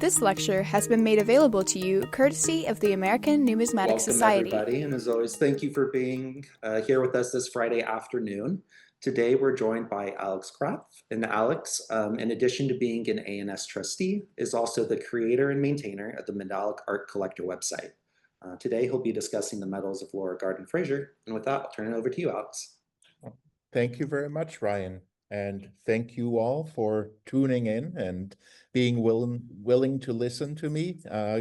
This lecture has been made available to you courtesy of the American Numismatic Society. Welcome, everybody, and as always, thank you for being here with us this Friday afternoon. Today, we're joined by Alex Krapf, and Alex, in addition to being an ANS trustee, is also the creator and maintainer of the Medallic Art Collector website. Today, he'll be discussing the medals of Laura Gardin Fraser, and with that, I'll turn it over to you, Alex. Thank you very much, Ryan, and thank you all for tuning in and being willing to listen to me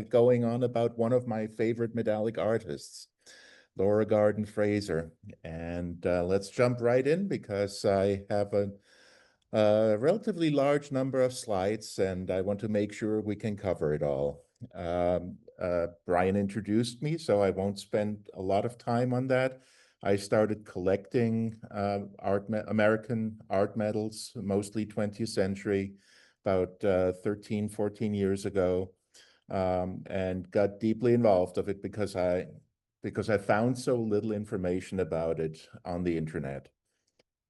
going on about one of my favorite medallic artists, Laura Gardin Fraser. And let's jump right in because I have a relatively large number of slides and I want to make sure we can cover it all. Brian introduced me, so I won't spend a lot of time on that. I started collecting American art medals, mostly 20th century, about 13, 14 years ago, and got deeply involved of it because I found so little information about it on the internet.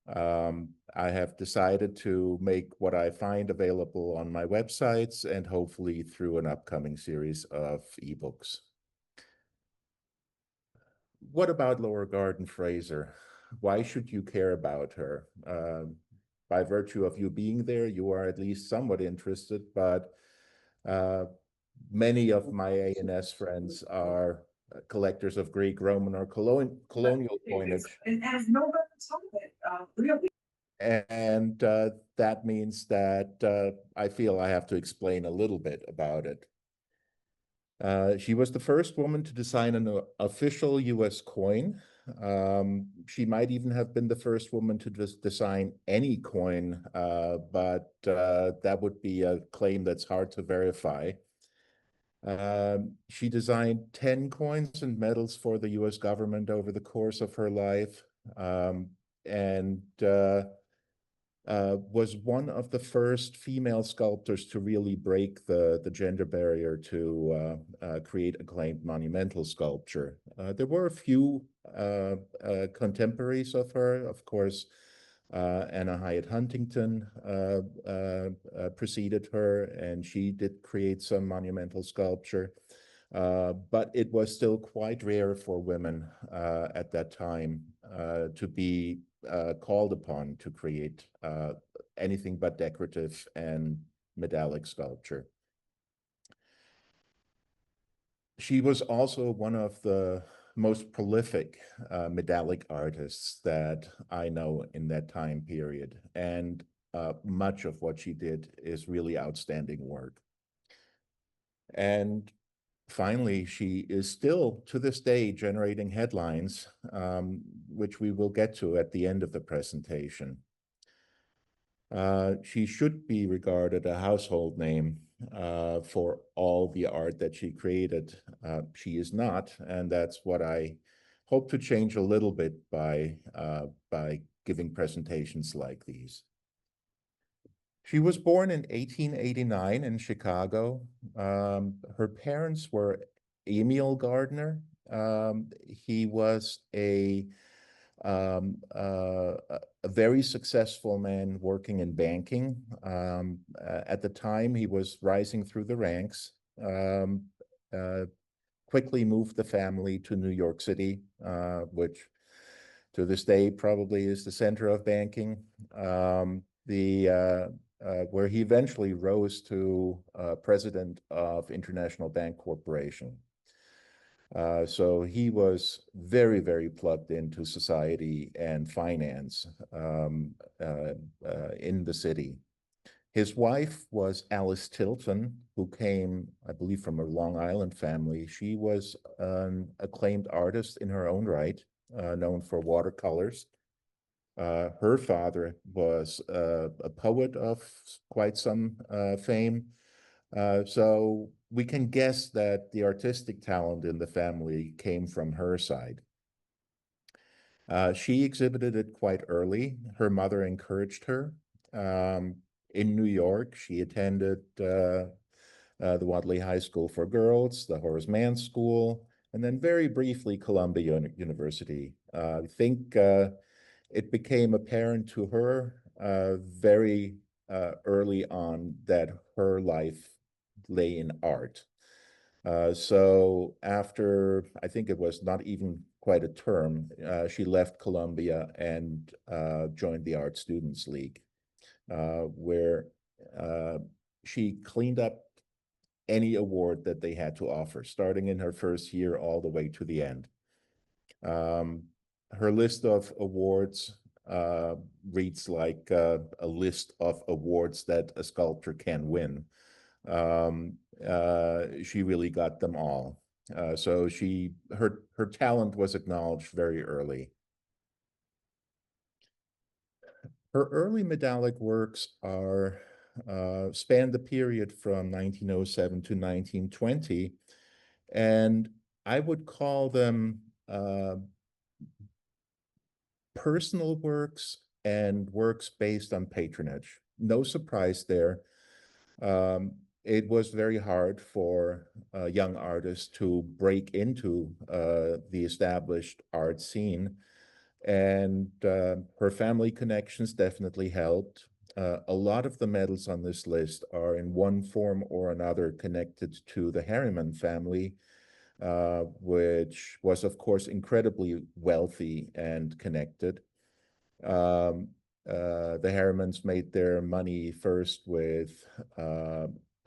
I have decided to make what I find available on my websites and hopefully through an upcoming series of ebooks. What about Laura Gardin Fraser? Why should you care about her? By virtue of you being there, you are at least somewhat interested, but many of my ANS friends are collectors of Greek, Roman, or colonial coinage. And as no one saw it, really. And that means that I feel I have to explain a little bit about it. She was the first woman to design an official US coin. She might even have been the first woman to just design any coin, but that would be a claim that's hard to verify. She designed 10 coins and medals for the US government over the course of her life, and was one of the first female sculptors to really break the gender barrier to create acclaimed monumental sculpture. There were a few contemporaries of her, of course. Anna Hyatt Huntington preceded her, and she did create some monumental sculpture. But it was still quite rare for women at that time to be called upon to create anything but decorative and medallic sculpture. She was also one of the most prolific medallic artists that I know in that time period, and much of what she did is really outstanding work. And finally, she is still, to this day, generating headlines, which we will get to at the end of the presentation. She should be regarded a household name for all the art that she created. She is not, and that's what I hope to change a little bit by giving presentations like these. She was born in 1889 in Chicago. Her parents were Emil Gardner. He was a very successful man working in banking. At the time, he was rising through the ranks, quickly moved the family to New York City, which to this day probably is the center of banking. Where he eventually rose to president of International Bank Corporation. So he was very, very plugged into society and finance in the city. His wife was Alice Tilton, who came, I believe, from a Long Island family. She was an acclaimed artist in her own right, known for watercolors. Her father was a poet of quite some fame. So we can guess that the artistic talent in the family came from her side. She exhibited it quite early. Her mother encouraged her. In New York, she attended the Wadley High School for Girls, the Horace Mann School, and then very briefly Columbia University. I think it became apparent to her very early on that her life lay in art. So after, I think it was not even quite a term, she left Columbia and joined the Art Students League, where she cleaned up any award that they had to offer, starting in her first year all the way to the end. Her list of awards reads like a list of awards that a sculptor can win. She really got them all. So her talent was acknowledged very early. Her early medallic works are span the period from 1907 to 1920, and I would call them personal works and works based on patronage. No surprise there. It was very hard for young artists to break into the established art scene, and her family connections definitely helped. A lot of the medals on this list are in one form or another connected to the Harriman family, which was, of course, incredibly wealthy and connected. The Harrimans made their money first with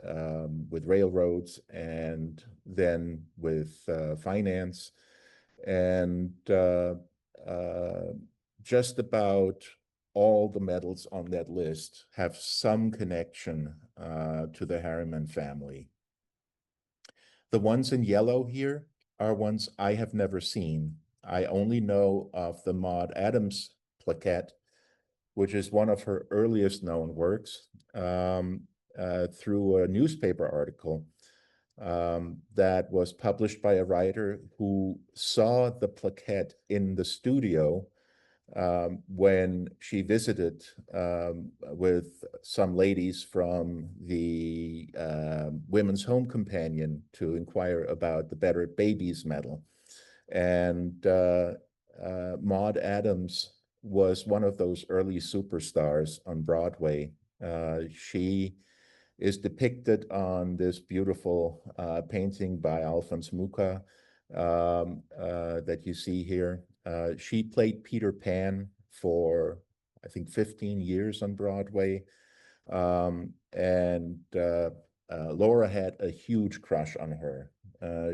railroads and then with finance. And just about all the medals on that list have some connection to the Harriman family. The ones in yellow here are ones I have never seen. I only know of the Maud Adams plaquette, which is one of her earliest known works, through a newspaper article that was published by a writer who saw the plaquette in the studio when she visited with some ladies from the Women's Home Companion to inquire about the Better Babies medal. And Maud Adams was one of those early superstars on Broadway. She is depicted on this beautiful painting by Alphonse Mucha that you see here. She played Peter Pan for, I think, 15 years on Broadway. And Laura had a huge crush on her.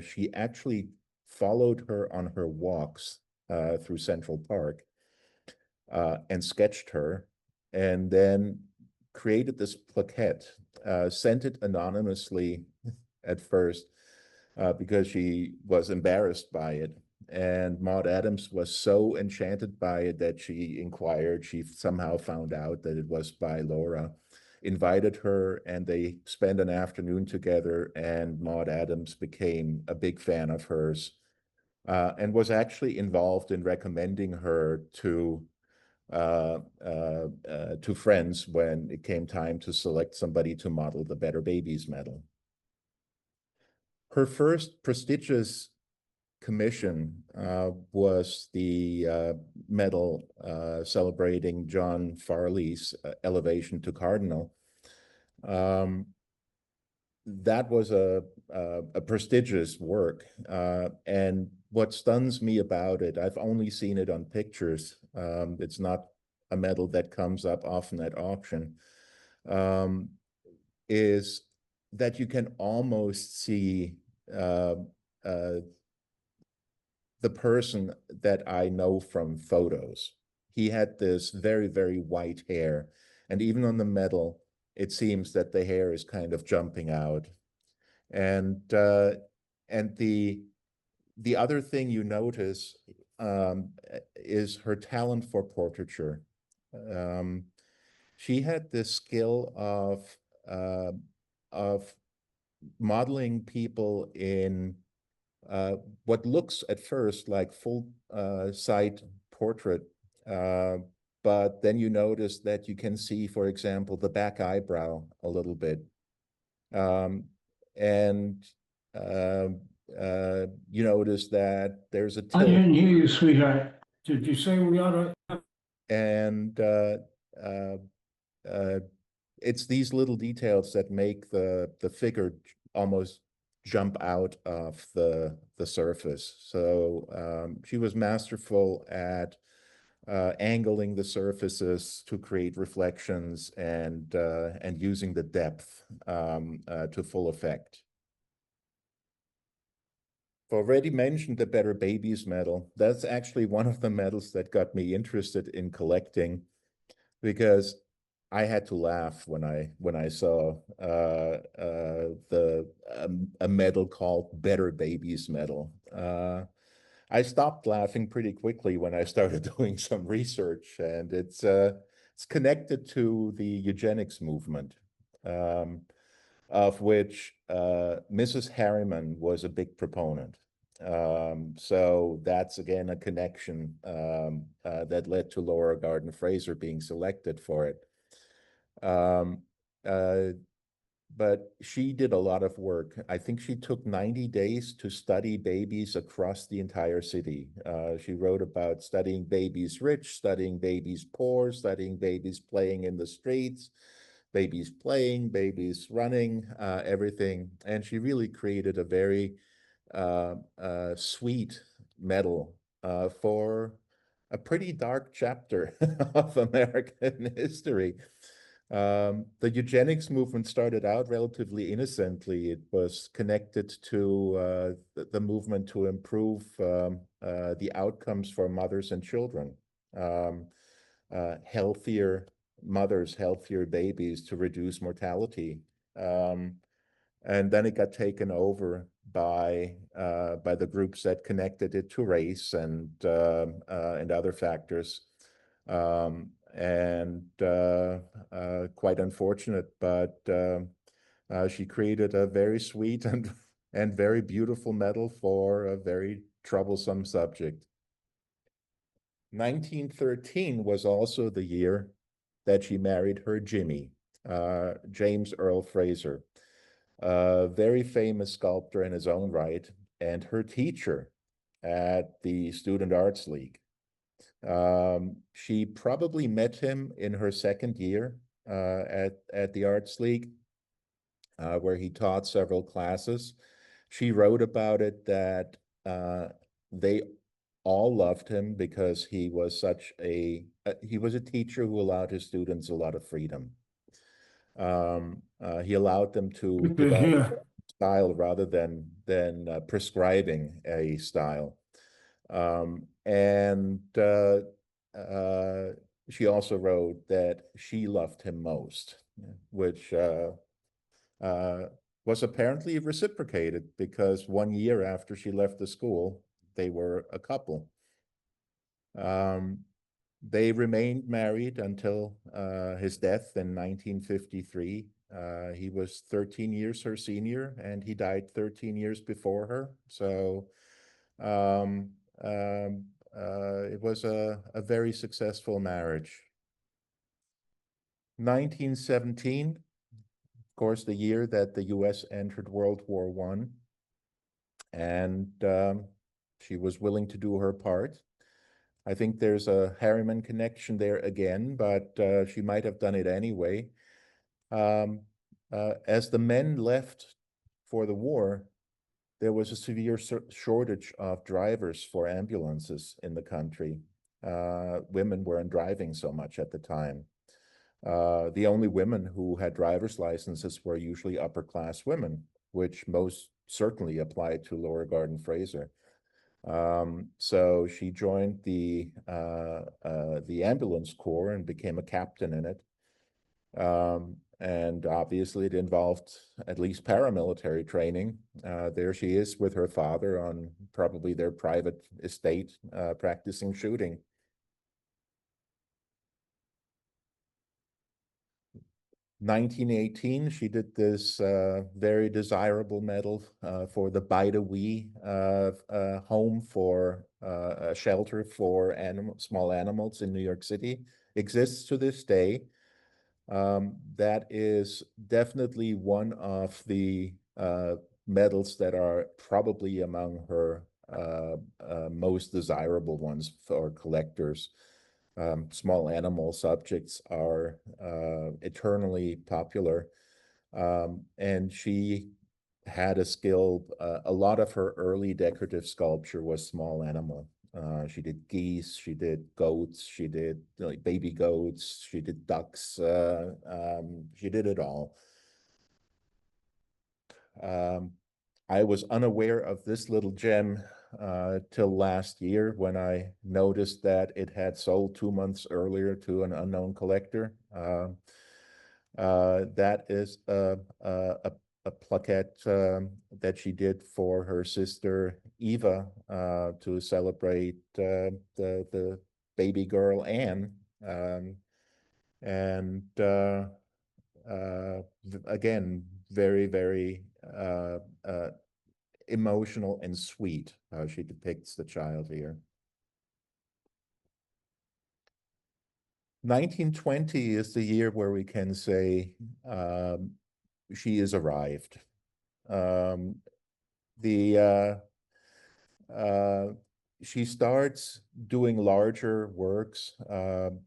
She actually followed her on her walks through Central Park and sketched her, and then created this plaquette, sent it anonymously at first because she was embarrassed by it. And Maud Adams was so enchanted by it that she inquired. She somehow found out that it was by Laura, invited her, and they spent an afternoon together, and Maud Adams became a big fan of hers and was actually involved in recommending her to friends when it came time to select somebody to model the Better Babies medal. Her first prestigious commission was the medal celebrating John Farley's elevation to cardinal. That was a prestigious work, and what stuns me about it, I've only seen it on pictures. It's not a medal that comes up often at auction, is that you can almost see the person that I know from photos. He had this very, very white hair, and even on the medal, it seems that the hair is kind of jumping out. And the other thing you notice is her talent for portraiture. She had this skill of modeling people in what looks at first like full sight portrait, but then you notice that you can see, for example, the back eyebrow a little bit. And you notice that there's a tilt. I didn't hear you, sweetheart. Did you say we ought to? And it's these little details that make the figure almost jump out of the surface. So she was masterful at angling the surfaces to create reflections and using the depth to full effect. I've already mentioned the Better Babies medal. That's actually one of the medals that got me interested in collecting, because I had to laugh when I saw a medal called Better Babies medal. I stopped laughing pretty quickly when I started doing some research, and it's connected to the eugenics movement, of which Mrs. Harriman was a big proponent. So that's again a connection that led to Laura Gardin Fraser being selected for it. Um, but she did a lot of work. I think she took 90 days to study babies across the entire city. She wrote about studying babies rich, studying babies poor, studying babies playing in the streets, babies playing, babies running, everything. And she really created a very sweet medal for a pretty dark chapter of American history. The eugenics movement started out relatively innocently. It was connected to the movement to improve the outcomes for mothers and children. Healthier mothers, healthier babies to reduce mortality. And then it got taken over by the groups that connected it to race and other factors. Quite unfortunate, but she created a very sweet and very beautiful medal for a very troublesome subject. 1913 was also the year that she married her Jimmy, James Earl Fraser, a very famous sculptor in his own right, and her teacher at the Student Arts League. She probably met him in her second year at the Arts League, where he taught several classes. She wrote about it that they all loved him because he was he was a teacher who allowed his students a lot of freedom. He allowed them to Good to develop hear. style rather than prescribing a style. She also wrote that she loved him most, which was apparently reciprocated, because 1 year after she left the school, they were a couple. They remained married until his death in 1953. He was 13 years her senior, and he died 13 years before her. So it was a very successful marriage. 1917, of course, the year that the US entered World War I, and she was willing to do her part. I think there's a Harriman connection there again, but she might have done it anyway. As the men left for the war, there was a severe shortage of drivers for ambulances in the country. Women weren't driving so much at the time. The only women who had driver's licenses were usually upper-class women, which most certainly applied to Laura Gardin Fraser. So she joined the ambulance corps and became a captain in it. And obviously it involved at least paramilitary training. There she is with her father on probably their private estate, practicing shooting. 1918, she did this very desirable medal for the Bide a Wee home for a shelter for small animals in New York City. Exists to this day. That is definitely one of the medals that are probably among her most desirable ones for collectors. small animal subjects are eternally popular. And she had a skill, a lot of her early decorative sculpture was small animal. She did geese, she did goats, she did like baby goats, she did ducks, she did it all. I was unaware of this little gem till last year when I noticed that it had sold 2 months earlier to an unknown collector. That is a plaquette that she did for her sister Eva to celebrate the baby girl Anne. And again, very, very emotional and sweet how she depicts the child here. 1920 is the year where we can say she is arrived. She starts doing larger works.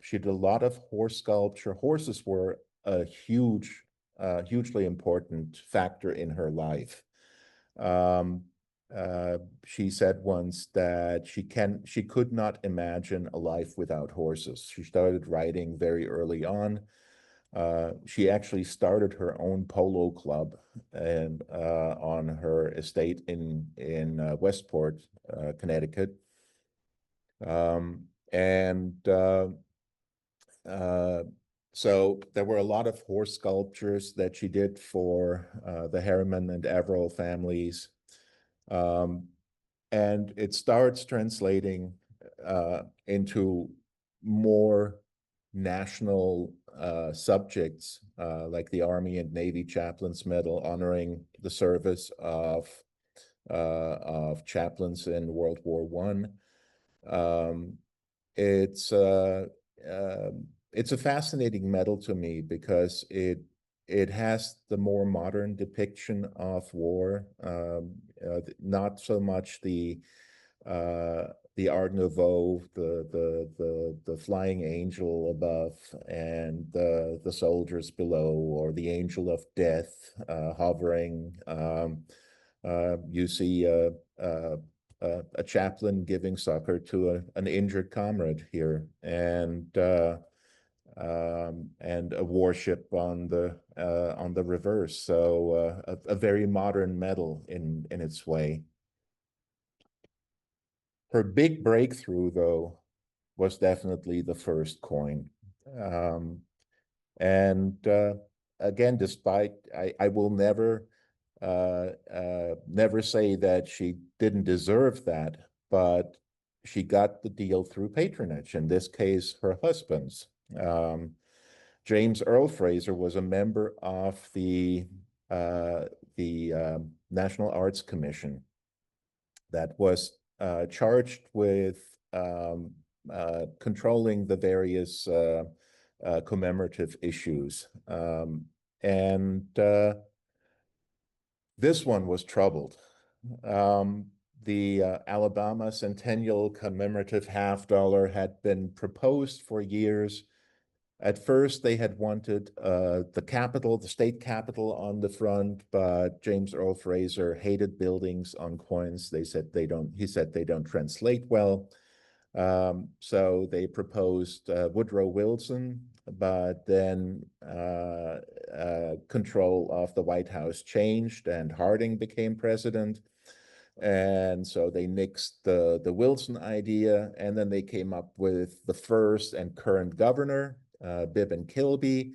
She did a lot of horse sculpture. Horses were a hugely important factor in her life. She said once that she could not imagine a life without horses. She started riding very early on. She actually started her own polo club and on her estate in Westport, Connecticut. So there were a lot of horse sculptures that she did for the Harriman and Averill families. And it starts translating into more national subjects, like the Army and Navy Chaplains Medal, honoring the service of chaplains in World War I. It's a fascinating medal to me because it has the more modern depiction of war, not so much the Art Nouveau, the flying angel above and the soldiers below, or the angel of death hovering. You see a chaplain giving succor to an injured comrade here, and a warship on the reverse. So a very modern medal in its way. Her big breakthrough, though, was definitely the first coin. Again, despite I will never say that she didn't deserve that, but she got the deal through patronage, in this case, her husband's. James Earl Fraser was a member of the National Arts Commission that was charged with controlling the various commemorative issues. This one was troubled. The Alabama Centennial Commemorative $50 had been proposed for years. At first, they had wanted the state capitol on the front, but James Earl Fraser hated buildings on coins. He said they don't translate well. So they proposed Woodrow Wilson, but then control of the White House changed and Harding became president. And so they nixed the Wilson idea, and then they came up with the first and current governor, Bibb and Kilby.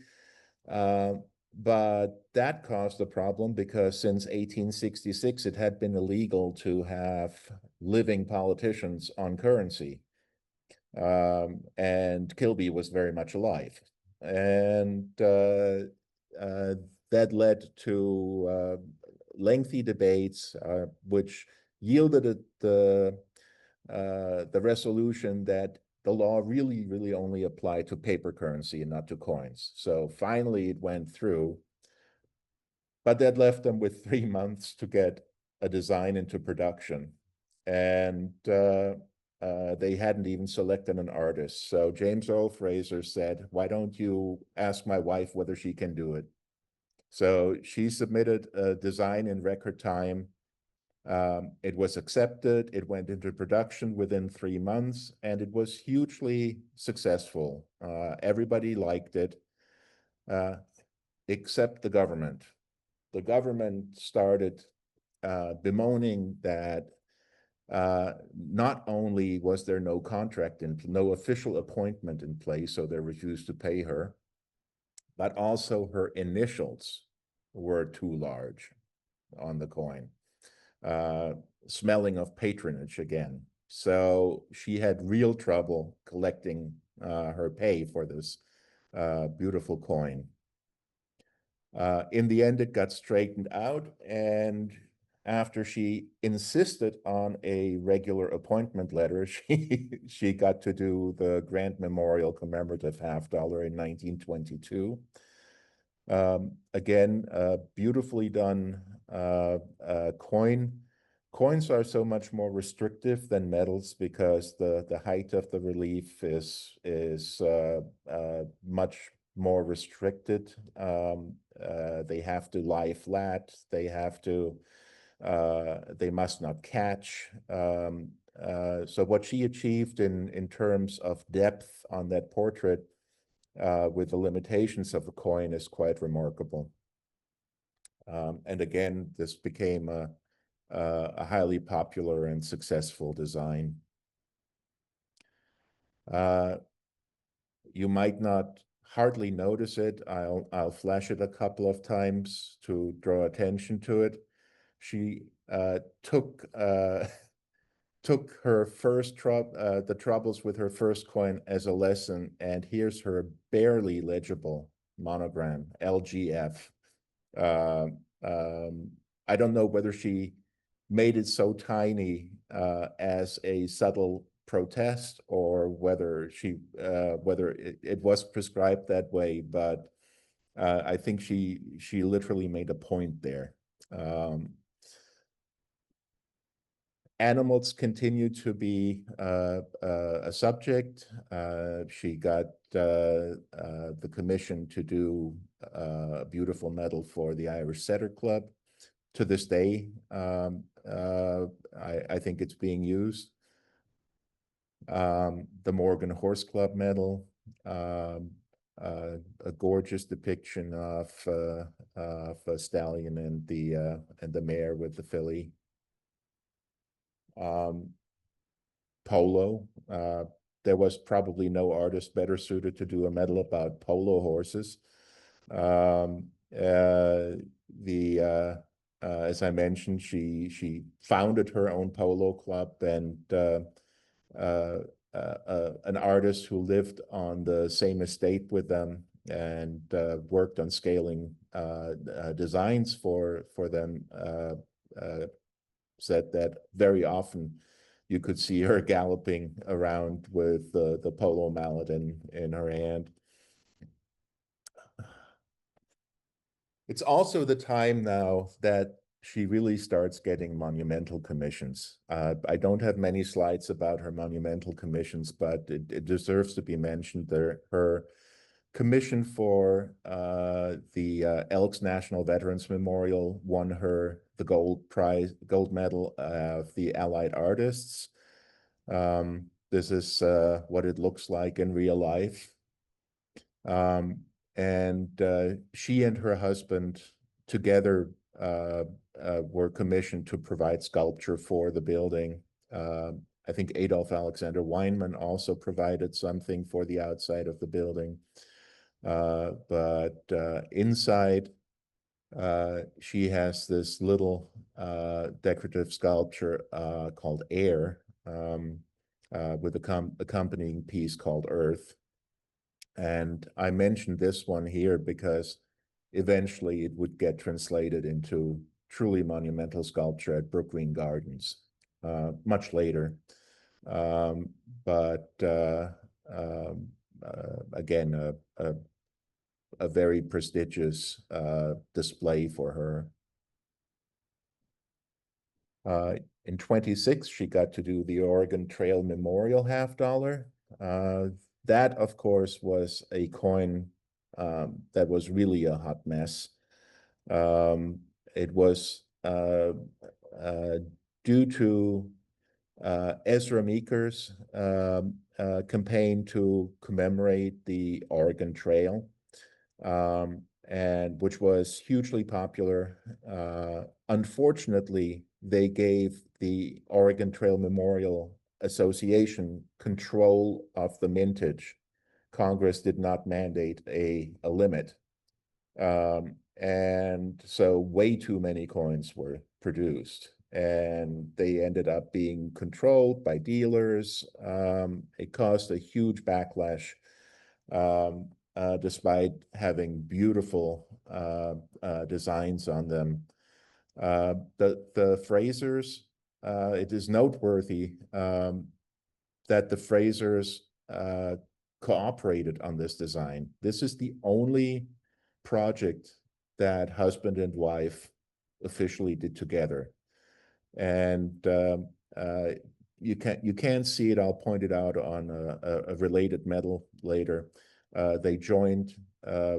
But that caused a problem because since 1866, it had been illegal to have living politicians on currency. And Kilby was very much alive. And that led to lengthy debates, which yielded the resolution that the law really only applied to paper currency and not to coins. So finally it went through, but that left them with 3 months to get a design into production. And they hadn't even selected an artist. So James Earl Fraser said, "Why don't you ask my wife whether she can do it?" So she submitted a design in record time. It was accepted. It went into production within 3 months, and it was hugely successful. Everybody liked it, except the government. The government started bemoaning that not only was there no contract and no official appointment in place, so they refused to pay her, but also her initials were too large on the coin, smelling of patronage again. So she had real trouble collecting her pay for this beautiful coin. In the end, it got straightened out, and after she insisted on a regular appointment letter, she got to do the Grand Memorial commemorative $50 in 1922. Again, beautifully done coin. Coins are so much more restrictive than metals because the height of the relief is much more restricted. They have to lie flat. They must not catch. So what she achieved in terms of depth on that portrait with the limitations of a coin is quite remarkable. And again, this became a highly popular and successful design. You might not hardly notice it. I'll flash it a couple of times to draw attention to it. She took her first the troubles with her first coin as a lesson, and here's her barely legible monogram, LGF. I don't know whether she made it so tiny as a subtle protest or whether it was prescribed that way, but I think she literally made a point there. Animals continue to be a subject. She got the commission to do a beautiful medal for the Irish Setter Club. To this day, I think it's being used. The Morgan Horse Club medal, a gorgeous depiction of a stallion and the mare with the filly. Polo. There was probably no artist better suited to do a medal about polo horses. As I mentioned, she founded her own polo club, and an artist who lived on the same estate with them and worked on scaling designs for them said that very often you could see her galloping around with the polo mallet in her hand. It's also the time now that she really starts getting monumental commissions. I don't have many slides about her monumental commissions, but it deserves to be mentioned. Her commission for the Elks National Veterans Memorial won her the gold medal of the Allied Artists. This is what it looks like in real life. And she and her husband together were commissioned to provide sculpture for the building. I think Adolf Alexander Weinman also provided something for the outside of the building. But inside, she has this little decorative sculpture called Air, with accompanying piece called Earth. And I mentioned this one here because eventually it would get translated into truly monumental sculpture at Brook Green Gardens much later. Again, a very prestigious display for her. In 26, she got to do the Oregon Trail Memorial $50. That, of course, was a coin that was really a hot mess. It was due to Ezra Meeker's campaign to commemorate the Oregon Trail, and which was hugely popular. Unfortunately, they gave the Oregon Trail Memorial Association control of the mintage. Congress did not mandate a limit. And so way too many coins were produced, and they ended up being controlled by dealers. It caused a huge backlash, despite having beautiful designs on them. The Frasers, it is noteworthy that the Frasers cooperated on this design. This is the only project that husband and wife officially did together. And you can see it. I'll point it out on a related medal later. They joined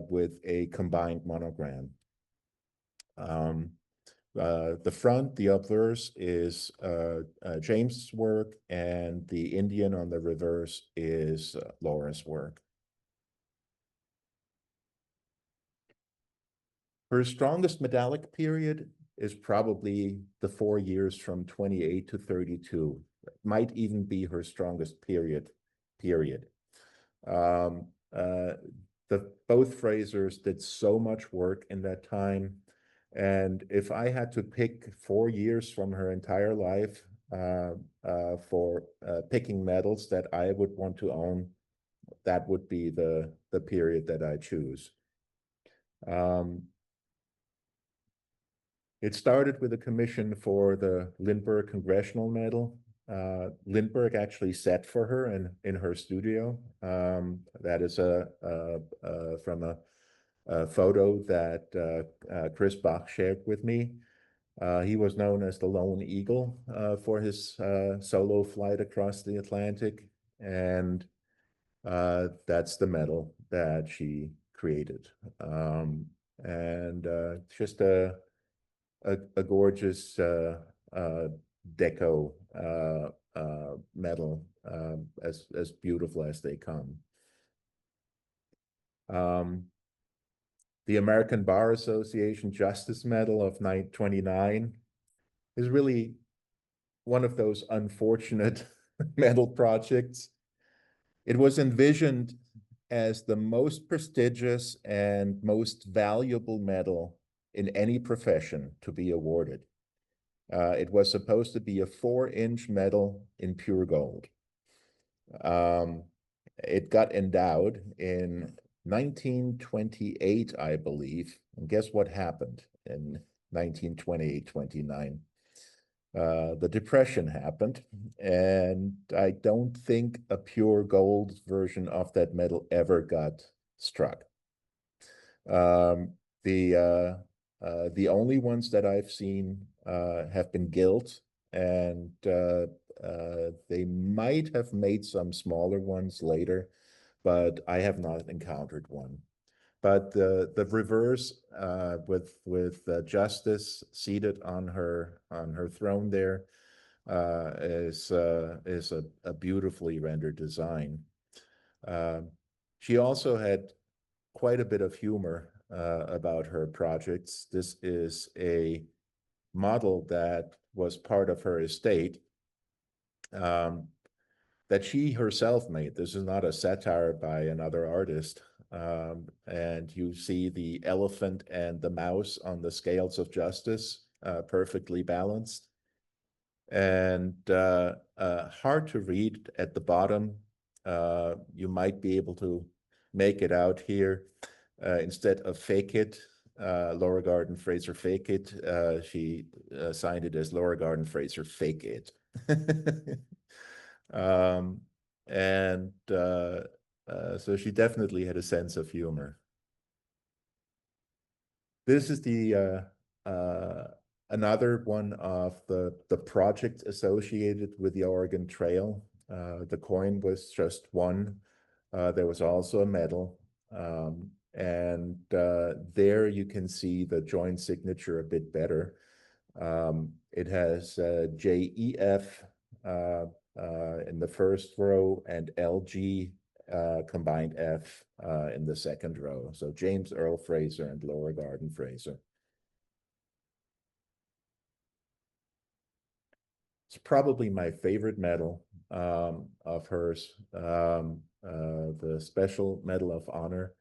with a combined monogram. The front, the obverse, is James's work, and the Indian on the reverse is Laura's work. Her strongest medallic period is probably the 4 years from 28 to 32. It might even be her strongest period. Both Frasers did so much work in that time. And if I had to pick 4 years from her entire life for picking medals that I would want to own, that would be the period that I choose. It started with a commission for the Lindbergh Congressional Medal. Lindbergh actually set for her in her studio. That is from a photo that Chris Bach shared with me. He was known as the Lone Eagle for his solo flight across the Atlantic, and that's the medal that she created. Just a gorgeous deco medal, as beautiful as they come. The American Bar Association Justice Medal of 29 is really one of those unfortunate medal projects. It was envisioned as the most prestigious and most valuable medal in any profession to be awarded. It was supposed to be a 4-inch medal in pure gold. It got endowed in 1928, I believe. And guess what happened in 1928-29? The Depression happened, and I don't think a pure gold version of that medal ever got struck. The only ones that I've seen have been gilt, and they might have made some smaller ones later, but I have not encountered one. But the reverse, with Justice seated on her throne there, is a beautifully rendered design. She also had quite a bit of humor about her projects. This is a model that was part of her estate that she herself made. This is not a satire by another artist. And you see the elephant and the mouse on the scales of justice, perfectly balanced. And hard to read at the bottom. You might be able to make it out here. Instead of fake it, Laura Gardin Fraser fake it, she signed it as Laura Gardin Fraser fake it. So she definitely had a sense of humor. This is the another one of the projects associated with the Oregon Trail. The coin was just one. There was also a medal. And there you can see the joint signature a bit better. It has JEF in the first row and LG combined F in the second row. So James Earl Fraser and Laura Gardin Fraser. It's probably my favorite medal of hers, the Special Medal of Honor.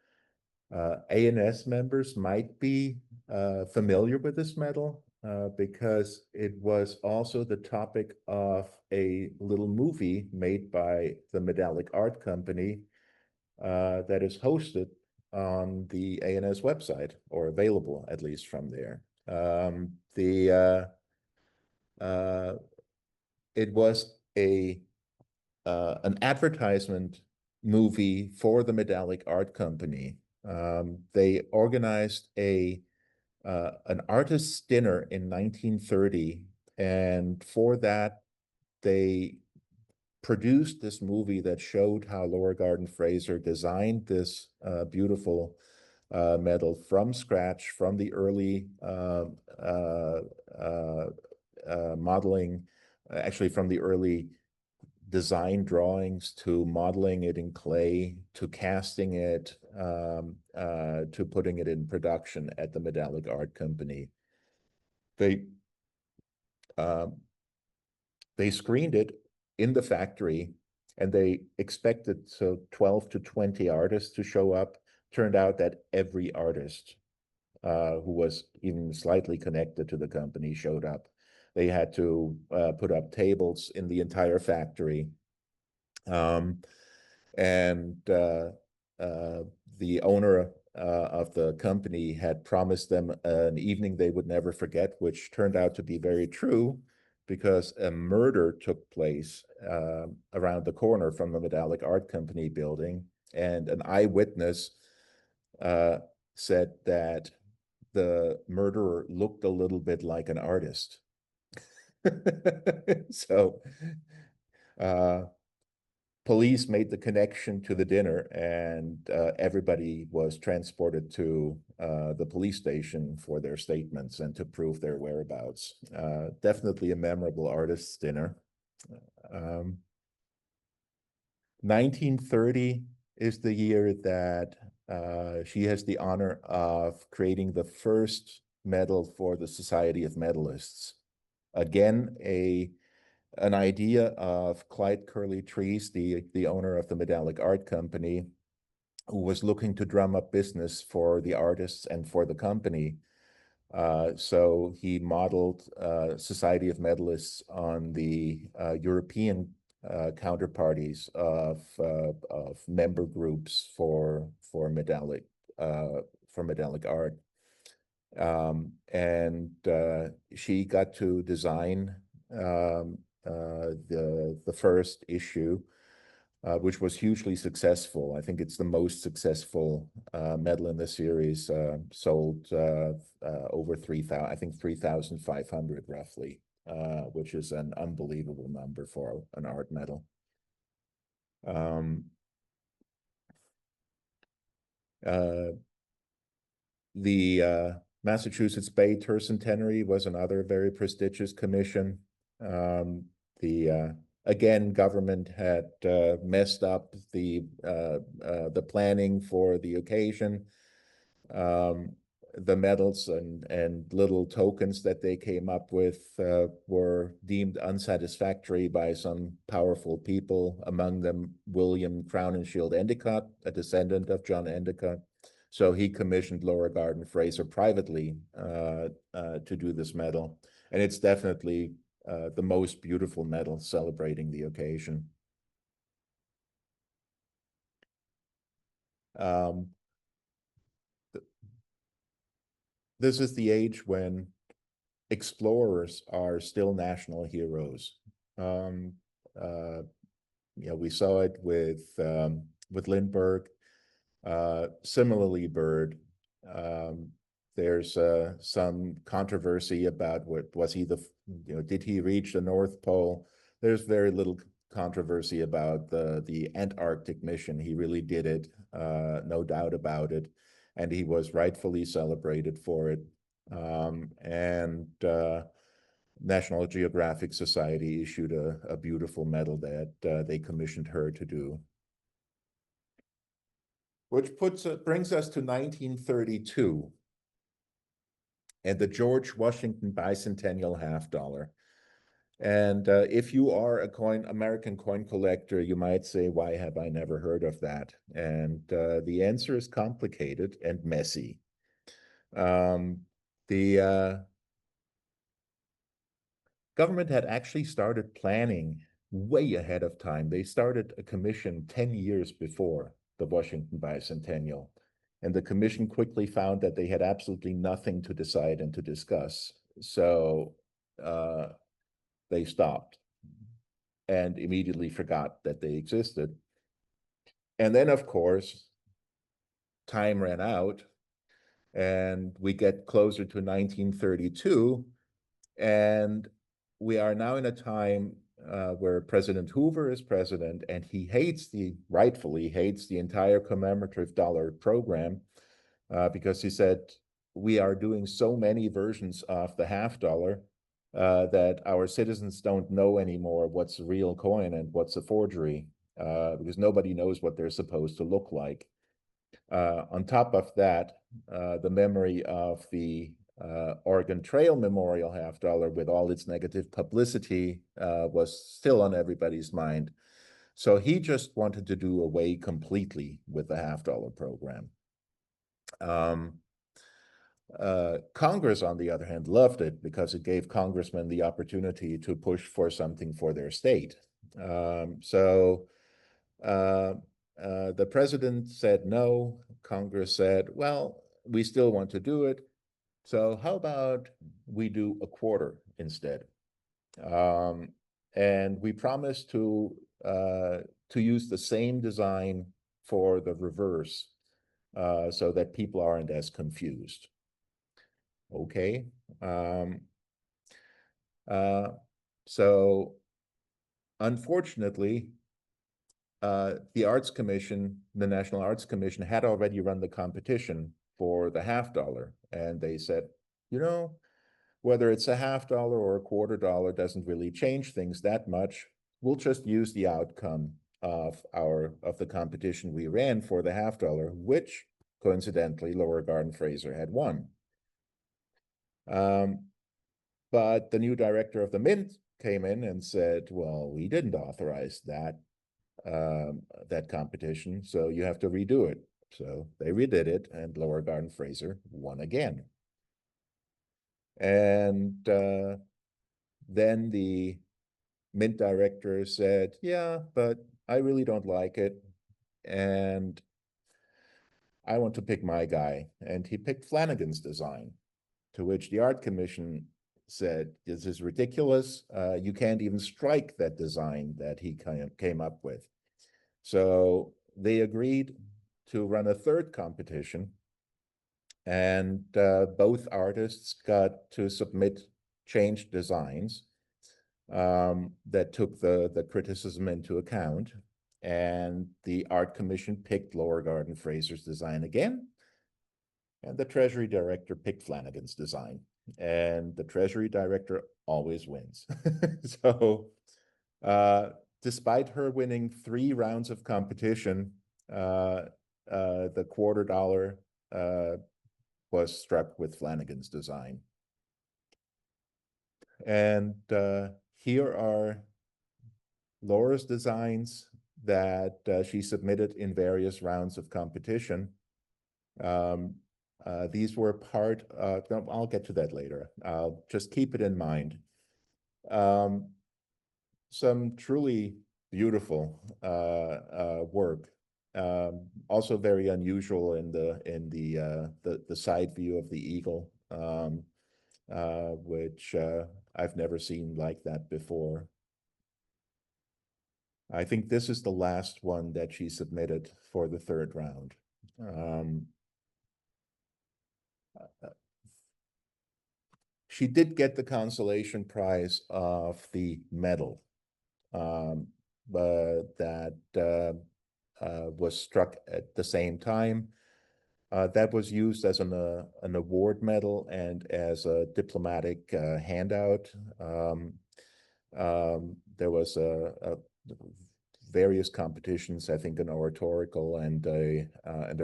ANS members might be familiar with this medal because it was also the topic of a little movie made by the Medallic Art Company that is hosted on the ANS website, or available at least from there. It was an advertisement movie for the Medallic Art Company. They organized an artist's dinner in 1930, and for that they produced this movie that showed how Laura Gardin Fraser designed this beautiful medal from scratch, from the early modeling, actually from the early design drawings to modeling it in clay, to casting it, to putting it in production at the Medallic Art Company. They screened it in the factory, and they expected 12 to 20 artists to show up. Turned out that every artist who was even slightly connected to the company showed up. They had to put up tables in the entire factory. And the owner of the company had promised them an evening they would never forget, which turned out to be very true, because a murder took place around the corner from the Medallic Art Company building, and an eyewitness said that the murderer looked a little bit like an artist. So police made the connection to the dinner, and everybody was transported to the police station for their statements and to prove their whereabouts. Definitely a memorable artist's dinner. 1930 is the year that she has the honor of creating the first medal for the Society of Medalists. Again, an idea of Clyde Curly Trees, the owner of the Medallic Art Company, who was looking to drum up business for the artists and for the company. So he modeled Society of Medalists on the European counterparties of member groups for Medallic art. And she got to design the first issue, which was hugely successful. I think it's the most successful medal in the series, sold over 3,500 roughly, which is an unbelievable number for an art medal. The Massachusetts Bay Tercentenary was another very prestigious commission. Again, government had messed up the planning for the occasion. The medals and little tokens that they came up with were deemed unsatisfactory by some powerful people, among them William Crowninshield Endicott, a descendant of John Endicott. So he commissioned Laura Gardin Fraser privately to do this medal. And it's definitely the most beautiful medal celebrating the occasion. This is the age when explorers are still national heroes. We saw it with Lindbergh. Similarly, Byrd. There's some controversy about what was he did he reach the North Pole? There's very little controversy about the Antarctic mission. He really did it, no doubt about it, and he was rightfully celebrated for it. National Geographic Society issued a beautiful medal that they commissioned her to do. Which brings us to 1932 and the George Washington Bicentennial $50. And if you are a American coin collector, you might say, why have I never heard of that? And the answer is complicated and messy. The government had actually started planning way ahead of time. They started a commission 10 years before the Washington Bicentennial. And the commission quickly found that they had absolutely nothing to decide and to discuss. So they stopped and immediately forgot that they existed. And then, of course, time ran out and we get closer to 1932. And we are now in a time where President Hoover is president, and he rightfully hates the entire commemorative dollar program because he said, we are doing so many versions of the $50 that our citizens don't know anymore what's a real coin and what's a forgery because nobody knows what they're supposed to look like. On top of that, the memory of the Oregon Trail Memorial $50 with all its negative publicity was still on everybody's mind. So he just wanted to do away completely with the $50 program. Congress, on the other hand, loved it because it gave congressmen the opportunity to push for something for their state. The president said no. Congress said, well, we still want to do it. So how about we do a quarter instead? And we promised to use the same design for the reverse so that people aren't as confused. Okay. So unfortunately, the Arts Commission, the National Arts Commission, had already run the competition for the $50, and they said, whether it's a $50 or a $quarter doesn't really change things that much. We'll just use the outcome of the competition we ran for the $50, which coincidentally Laura Gardin Fraser had won. But the new director of the Mint came in and said, well, we didn't authorize that competition, so you have to redo it. So they redid it, and Laura Gardin Fraser won again. And then the Mint director said, yeah, but I really don't like it, and I want to pick my guy. And he picked Flanagan's design, to which the Art Commission said, this is ridiculous. You can't even strike that design that he came up with. So they agreed to run a third competition, and both artists got to submit changed designs that took the criticism into account. And the Art Commission picked Laura Gardin Fraser's design again, and the Treasury Director picked Flanagan's design. And the Treasury Director always wins. So despite her winning 3 rounds of competition, the $quarter was struck with Flanagan's design. And here are Laura's designs that she submitted in various rounds of competition. These were part of, I'll get to that later. I'll just keep it in mind. Some truly beautiful work. Also very unusual in the side view of the eagle, which I've never seen like that before. I think this is the last one that she submitted for the third round. She did get the consolation prize of the medal, but that was struck at the same time. That was used as an award medal and as a diplomatic handout. There was various competitions, I think an oratorical and a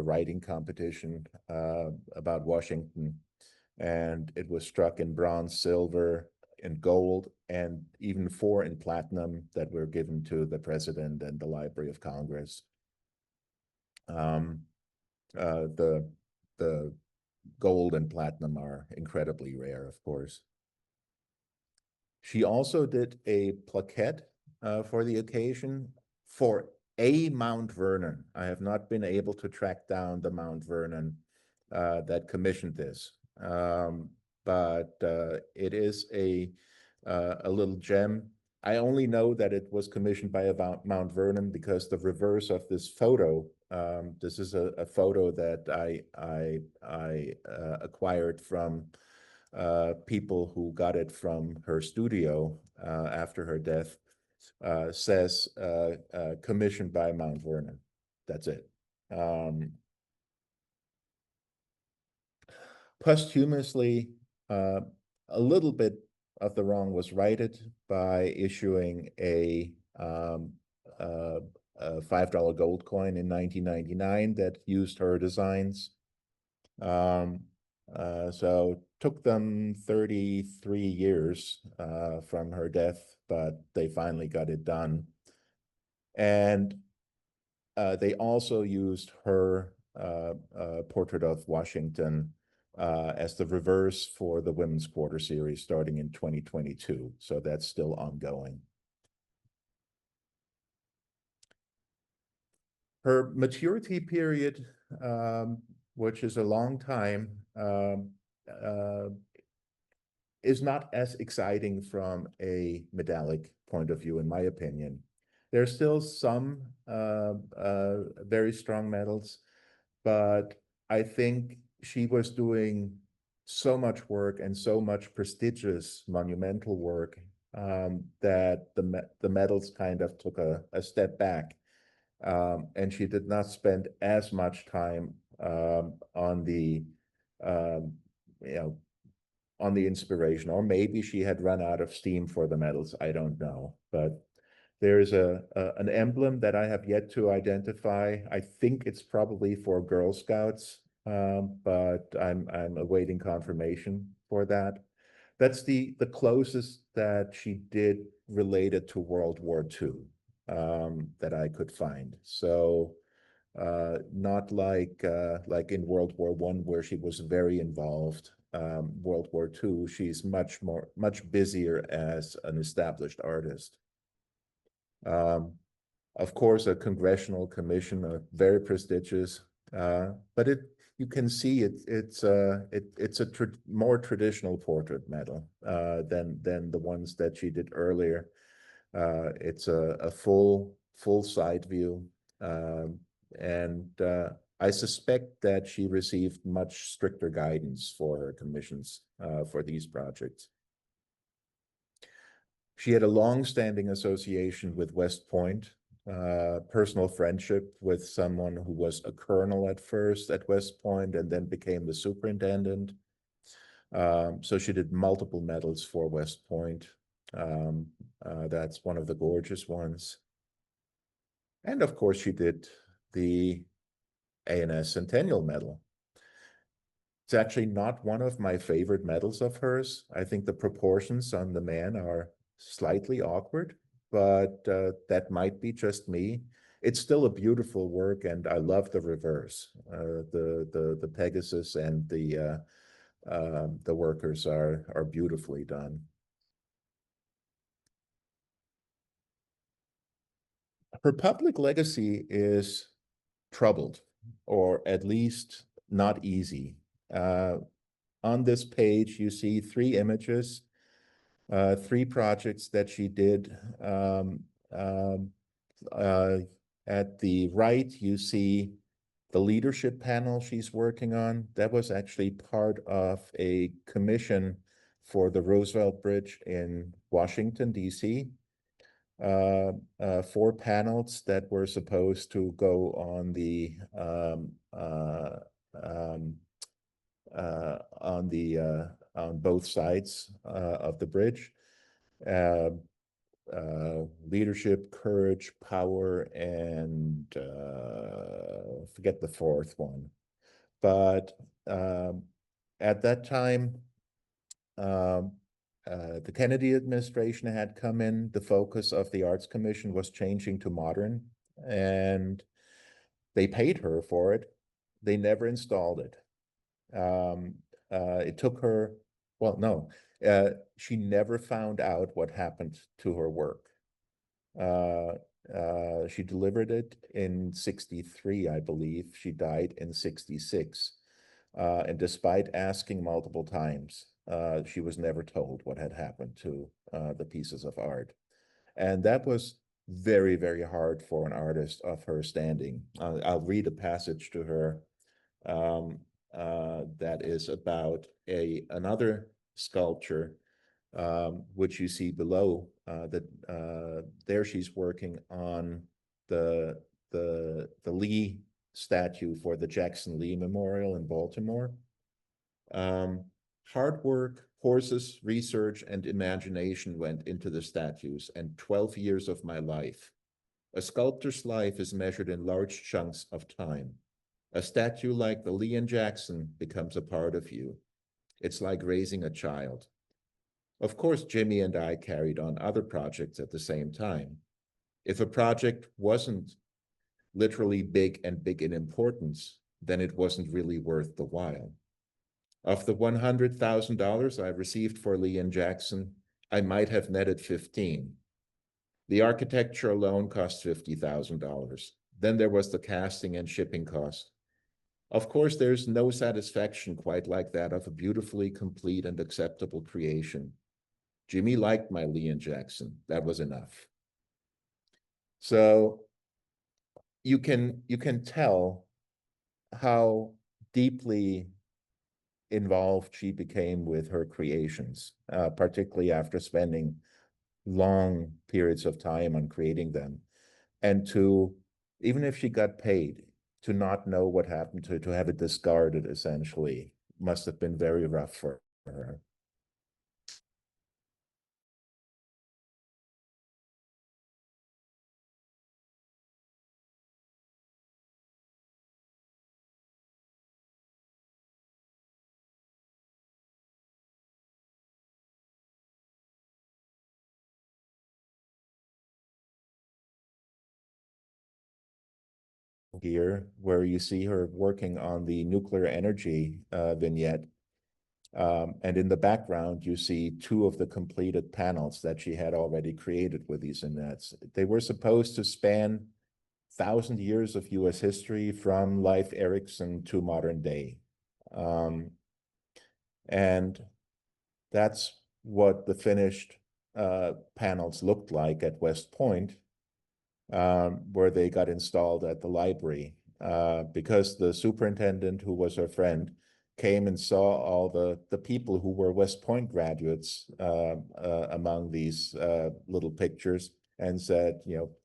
writing competition about Washington, and it was struck in bronze, silver, and gold, and even 4 in platinum that were given to the president and the Library of Congress. The gold and platinum are incredibly rare, of course. She also did a plaquette for the occasion for a Mount Vernon. I have not been able to track down the Mount Vernon that commissioned this, but it is a little gem. I only know that it was commissioned by Mount Vernon because the reverse of this photo, this is a photo that I acquired from people who got it from her studio after her death, says commissioned by Mount Vernon. That's it. Posthumously, a little bit of the wrong was righted by issuing a $5 gold coin in 1999 that used her designs. So it took them 33 years from her death, but they finally got it done. And they also used her portrait of Washington as the reverse for the Women's Quarter Series starting in 2022. So that's still ongoing. Her maturity period, which is a long time, is not as exciting from a medallic point of view, in my opinion. There's still some very strong medals, but I think she was doing so much work and so much prestigious monumental work that the medals kind of took a step back. And she did not spend as much time on the on the inspiration, or maybe she had run out of steam for the medals. I don't know, but there's an emblem that I have yet to identify. I think it's probably for Girl Scouts, but I'm awaiting confirmation for that. That's the closest that she did related to World War II that I could find. So not like in World War I, where she was very involved. World War II, she's much busier as an established artist. Of course, a congressional commission, very prestigious, but you can see it's a more traditional portrait medal than the ones that she did earlier. It's a full side view, and I suspect that she received much stricter guidance for her commissions for these projects. She had a long-standing association with West Point, personal friendship with someone who was a colonel at first at West Point and then became the superintendent. So she did multiple medals for West Point. That's one of the gorgeous ones. And of course, she did the A&S Centennial Medal. It's actually not one of my favorite medals of hers. I think the proportions on the man are slightly awkward, but that might be just me. It's still a beautiful work, and I love the reverse. The Pegasus and the workers are beautifully done. Her public legacy is troubled, or at least not easy. On this page, you see 3 images, 3 projects that she did. At the right, you see the leadership panel she's working on. That was actually part of a commission for the Roosevelt Bridge in Washington, D.C. 4 panels that were supposed to go on the on both sides of the bridge. Leadership, courage, power, and forget the 4th one. But at that time, the Kennedy administration had come in. The focus of the Arts Commission was changing to modern, and they paid her for it. They never installed it. It took her, well, no, she never found out what happened to her work. She delivered it in 63, I believe. She died in 66. And despite asking multiple times, she was never told what had happened to the pieces of art. And that was very, very hard for an artist of her standing. I'll read a passage to her that is about another sculpture, which you see below. There she's working on the Lee statue for the Jackson Lee Memorial in Baltimore. Hard work, horses, research, and imagination went into the statues, and 12 years of my life. A sculptor's life is measured in large chunks of time. A statue like the Lee and Jackson becomes a part of you. It's like raising a child. Of course, Jimmy and I carried on other projects at the same time. If a project wasn't literally big and big in importance, then it wasn't really worth the while. Of the $100,000 I received for Lee and Jackson, I might have netted 15. The architecture alone cost $50,000. Then there was the casting and shipping cost. Of course, there's no satisfaction quite like that of a beautifully complete and acceptable creation. Jimmy liked my Lee and Jackson. That was enough. So you can tell how deeply involved she became with her creations, particularly after spending long periods of time on creating them. And even if she got paid, to not know what happened to have it discarded, essentially, must have been very rough for her. Here, where you see her working on the nuclear energy vignette. And in the background, you see 2 of the completed panels that she had already created with these vignettes. They were supposed to span 1,000 years of US history from Leif Erikson to modern day. And that's what the finished panels looked like at West Point. Where they got installed at the library, because the superintendent, who was her friend, came and saw all the people who were West Point graduates among these little pictures, and said,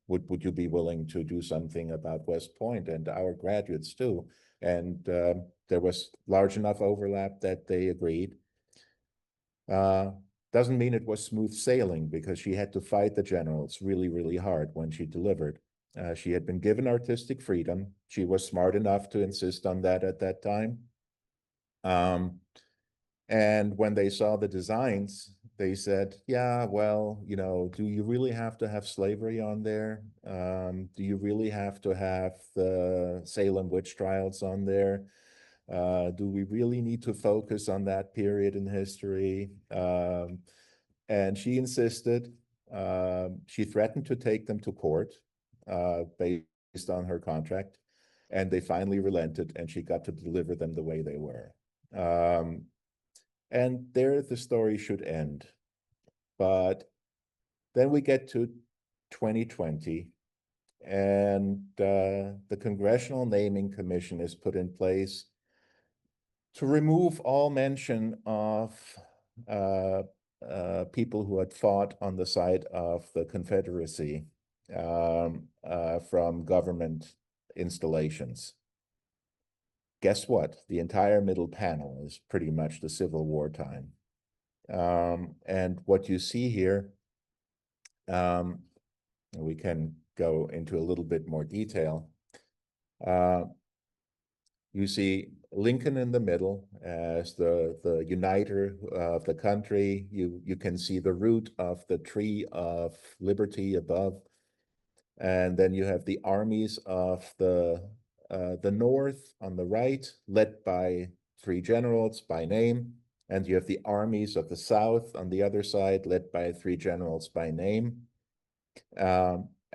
would you be willing to do something about West Point and our graduates too? And there was large enough overlap that they agreed. Doesn't mean it was smooth sailing, because she had to fight the generals really, really hard when she delivered. She had been given artistic freedom. She was smart enough to insist on that at that time. And when they saw the designs, they said, yeah, well, do you really have to have slavery on there? Do you really have to have the Salem witch trials on there? Do we really need to focus on that period in history? And she insisted. She threatened to take them to court based on her contract, and they finally relented, and she got to deliver them the way they were. And there the story should end. But then we get to 2020, and the Congressional Naming Commission is put in place to remove all mention of people who had fought on the side of the Confederacy from government installations. Guess what? The entire middle panel is pretty much the Civil War time. And what you see here, we can go into a little bit more detail. You see Lincoln in the middle as the uniter of the country. You can see the root of the tree of liberty above. And then you have the armies of the North on the right, led by 3 generals by name. And you have the armies of the South on the other side, led by 3 generals by name.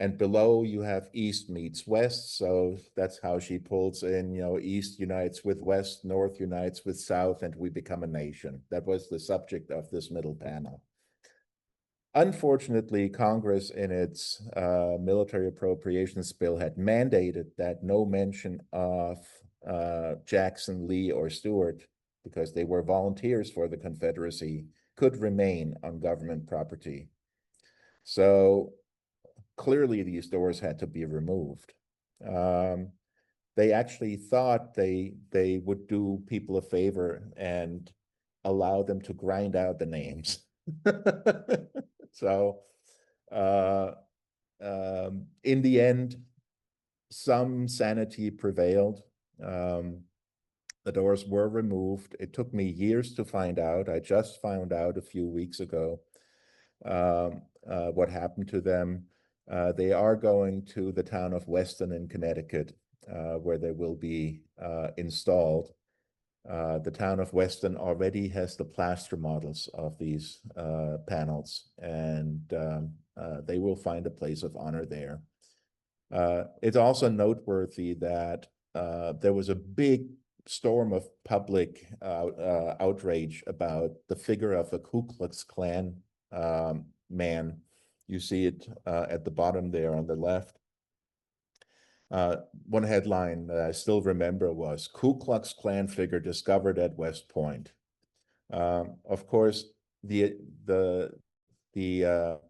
And below you have East meets West. So that's how she pulls in, East unites with West, North unites with South, and we become a nation. That was the subject of this middle panel. Unfortunately, Congress in its military appropriations bill had mandated that no mention of Jackson, Lee, or Stewart, because they were volunteers for the Confederacy, could remain on government property. So clearly these doors had to be removed. They actually thought they would do people a favor and allow them to grind out the names. So in the end, some sanity prevailed. The doors were removed. It took me years to find out. I just found out a few weeks ago what happened to them. They are going to the town of Weston in Connecticut, where they will be installed. The town of Weston already has the plaster models of these panels, and they will find a place of honor there. It's also noteworthy that there was a big storm of public outrage about the figure of a Ku Klux Klan man. You see it at the bottom there on the left. One headline that I still remember was Ku Klux Klan figure discovered at West Point. Of course, the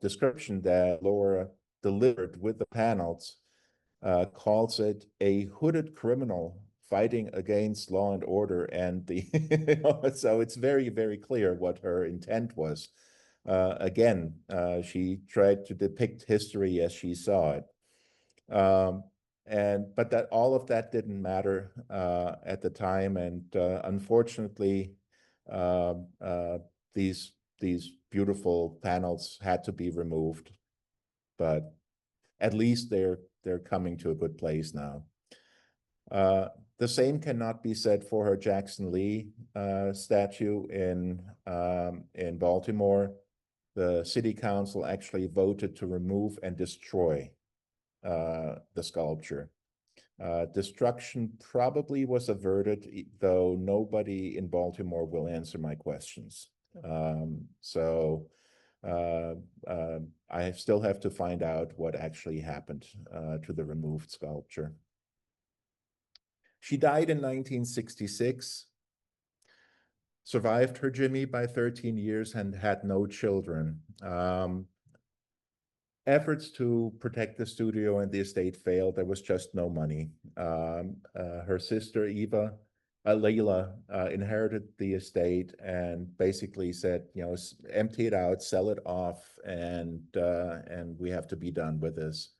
description that Laura delivered with the panels calls it a hooded criminal fighting against law and order, and so it's very, very clear what her intent was. Again, she tried to depict history as she saw it. But that all of that didn't matter at the time, and unfortunately, these beautiful panels had to be removed. But at least they're coming to a good place now. The same cannot be said for her Jackson Lee statue in Baltimore. The city council actually voted to remove and destroy the sculpture. Destruction probably was averted, though nobody in Baltimore will answer my questions. I still have to find out what actually happened to the removed sculpture. She died in 1966, survived her Jimmy by 13 years and had no children. Efforts to protect the studio and the estate failed. There was just no money. Her sister Leila, inherited the estate and basically said, empty it out, sell it off, and we have to be done with this.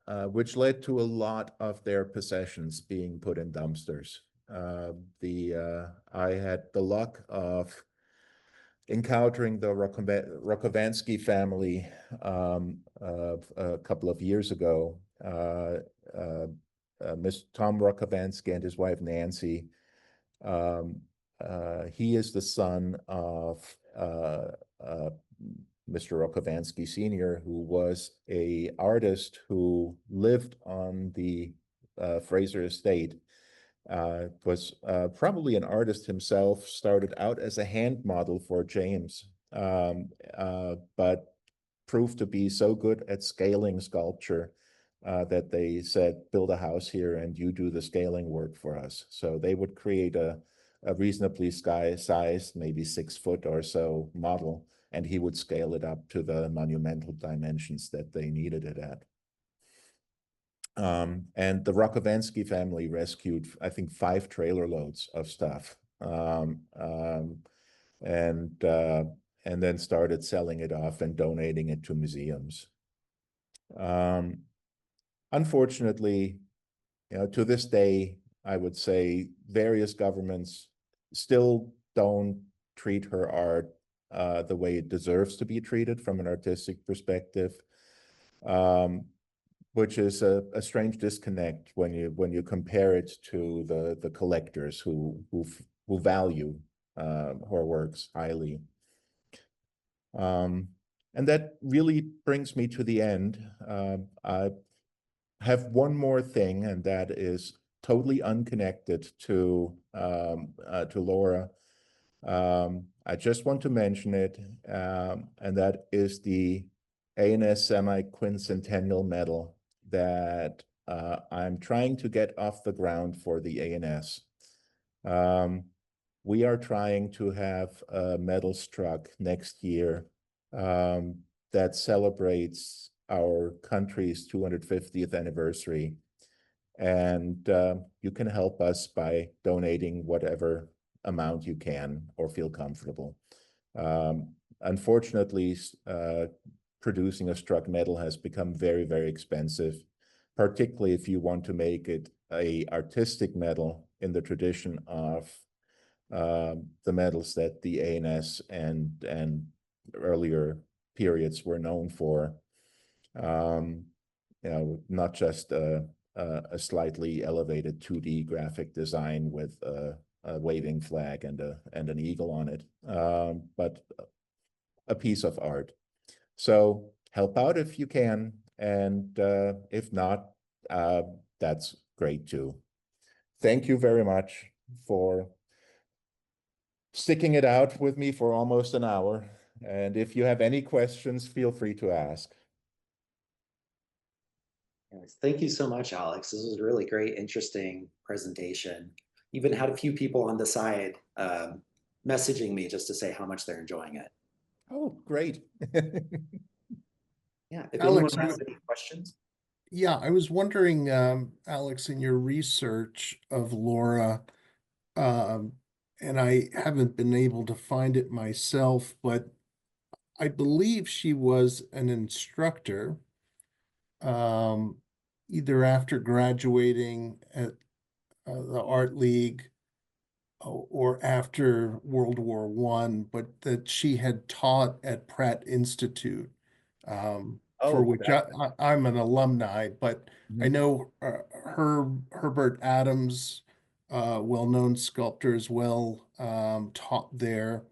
Which led to a lot of their possessions being put in dumpsters. I had the luck of encountering the Rokovansky family a couple of years ago. Mr. Tom Rokovansky and his wife Nancy. He is the son of Mr. Rokovansky Sr., who was an artist who lived on the Fraser estate. Was probably an artist himself, started out as a hand model for James, but proved to be so good at scaling sculpture that they said, build a house here and you do the scaling work for us. So they would create a a reasonably sized, maybe 6 foot or so model, and he would scale it up to the monumental dimensions that they needed it at. And the Rokovansky family rescued, I think, 5 trailer loads of stuff, and then started selling it off and donating it to museums. Unfortunately, to this day, I would say various governments still don't treat her art the way it deserves to be treated from an artistic perspective, which is a strange disconnect when you compare it to the collectors who value her works highly. And that really brings me to the end. I have one more thing, and that is totally unconnected to Laura. I just want to mention it, and that is the ANS semi-quincentennial medal that I'm trying to get off the ground for the ANS. We are trying to have a medal struck next year that celebrates our country's 250th anniversary. And you can help us by donating whatever amount you can or feel comfortable. Unfortunately, producing a struck medal has become very, very expensive, particularly if you want to make it an artistic medal in the tradition of the medals that the ANS and earlier periods were known for. Not just a slightly elevated 2D graphic design with a waving flag and an eagle on it, but a piece of art. So help out if you can, and if not, that's great too. Thank you very much for sticking it out with me for almost an hour. And if you have any questions, feel free to ask. Yes, thank you so much, Alex. This was a really great, interesting presentation. Even had a few people on the side messaging me just to say how much they're enjoying it. Oh, great. Yeah, if Alex, anyone has any questions. Yeah, I was wondering, Alex, in your research of Laura, and I haven't been able to find it myself, but I believe she was an instructor, either after graduating at the Art League or after World War I, but that she had taught at Pratt Institute, for which I'm an alumni, but I know Herbert Adams, well-known sculptor as well, taught there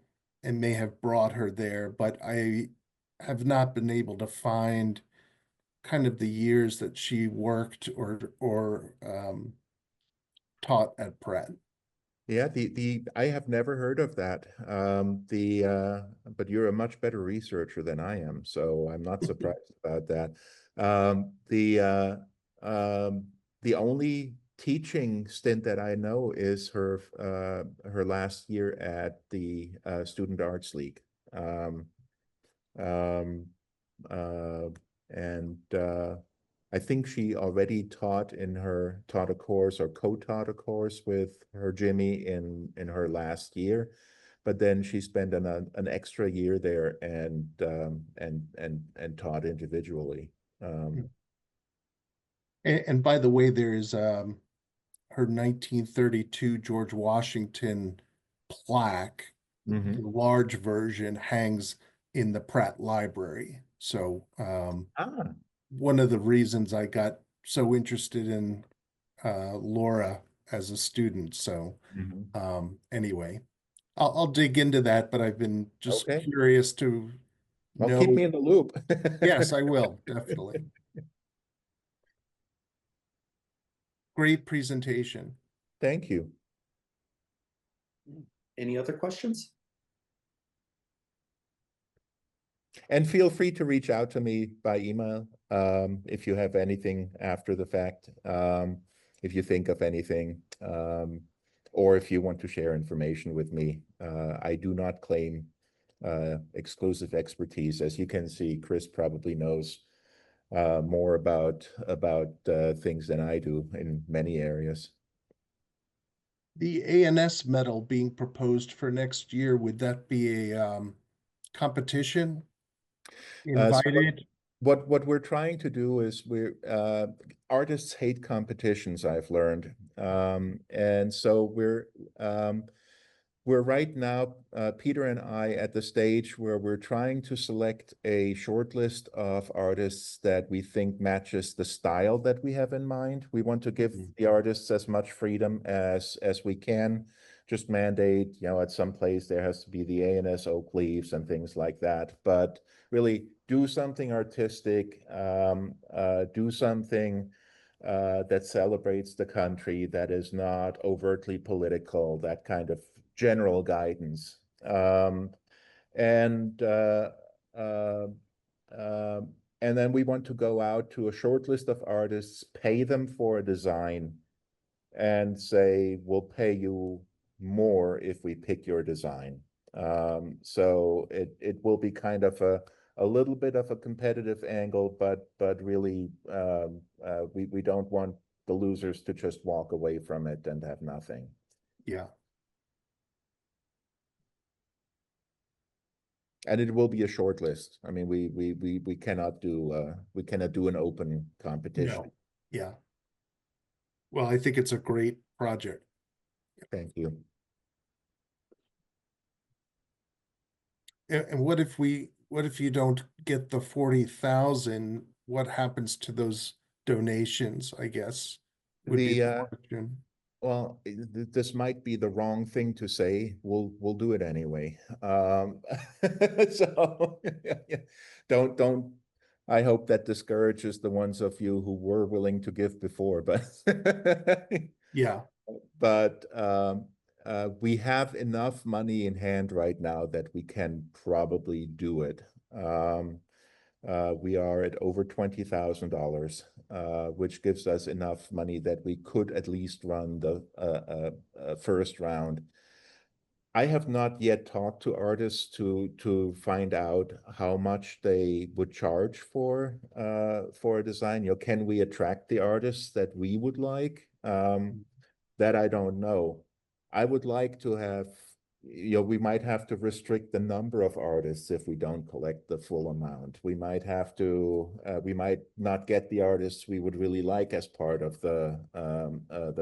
and may have brought her there, but I have not been able to find kind of the years that she worked or taught at Pratt. Yeah, I have never heard of that. But you're a much better researcher than I am, so I'm not surprised about that. The only teaching stint that I know is her last year at the Student Arts League. I think she already taught a course or co-taught a course with her Jimmy in her last year, but then she spent an extra year there and taught individually. And by the way, there is her 1932 George Washington plaque. Mhm. The large version hangs in the Pratt Library. So one of the reasons I got so interested in Laura as a student. So anyway, I'll dig into that, but I've been just Okay. curious to Well, know. keep me in the loop. Yes, I will, definitely. Great presentation. Thank you. Any other questions? And feel free to reach out to me by email if you have anything after the fact, if you think of anything. or if you want to share information with me. I do not claim exclusive expertise. As you can see, Chris probably knows more about things than I do in many areas. The ANS medal being proposed for next year, would that be a competition? So Invited? what we're trying to do is artists hate competitions, I've learned. And so we're right now, Peter and I, at the stage where we're trying to select a short list of artists that we think matches the style that we have in mind. We want to give the artists as much freedom as we can. Just mandate, at some place there has to be the ANS oak leaves and things like that. But really do something artistic, do something that celebrates the country, that is not overtly political, that kind of general guidance. And then we want to go out to a short list of artists, pay them for a design, and say, we'll pay you more if we pick your design. So it will be kind of a little bit of a competitive angle, but really we don't want the losers to just walk away from it and have nothing. Yeah. And it will be a short list. I mean, we cannot do an open competition. No. Yeah. Well, I think it's a great project. Thank you. And what if you don't get the 40,000? What happens to those donations, I guess, would be the question. Well, this might be the wrong thing to say. We'll do it anyway. So don't. I hope that discourages the ones of you who were willing to give before, but Yeah. But we have enough money in hand right now that we can probably do it. We are at over $20,000, which gives us enough money that we could at least run the first round. I have not yet talked to artists to find out how much they would charge for a design. Can we attract the artists that we would like? That I don't know. I would like to have, we might have to restrict the number of artists if we don't collect the full amount. We might have to, we might not get the artists we would really like as part of the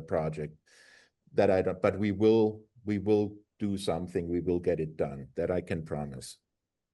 project. That I don't, but we will do something. We will get it done. That I can promise.